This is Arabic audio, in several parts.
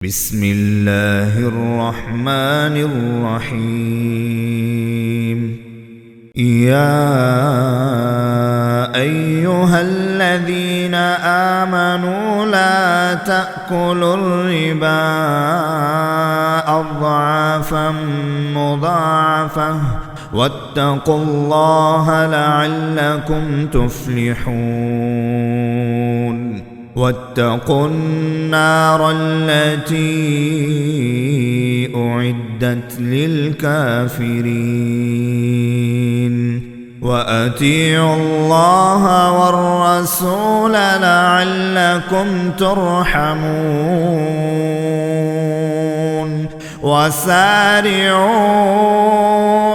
بسم الله الرحمن الرحيم. يا أيها الذين آمنوا لا تأكلوا الربا أضعافا مضاعفة واتقوا الله لعلكم تفلحون. واتقوا النار التي أعدت للكافرين. وأطيعوا الله والرسول لعلكم ترحمون. وسارعوا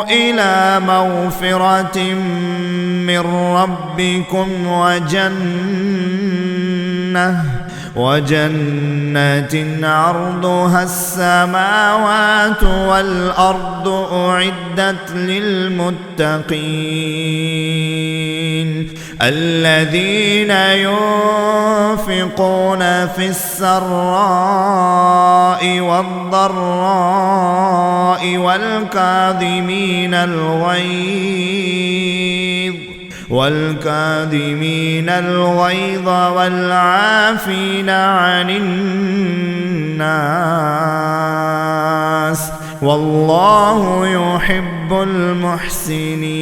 إلى مغفرة من ربكم وجنة عرضها السماوات والأرض أعدت للمتقين الذين ينفقون في السراء والضراء والكاظمين الغيظ والعافين عن الناس والله يحب المحسنين.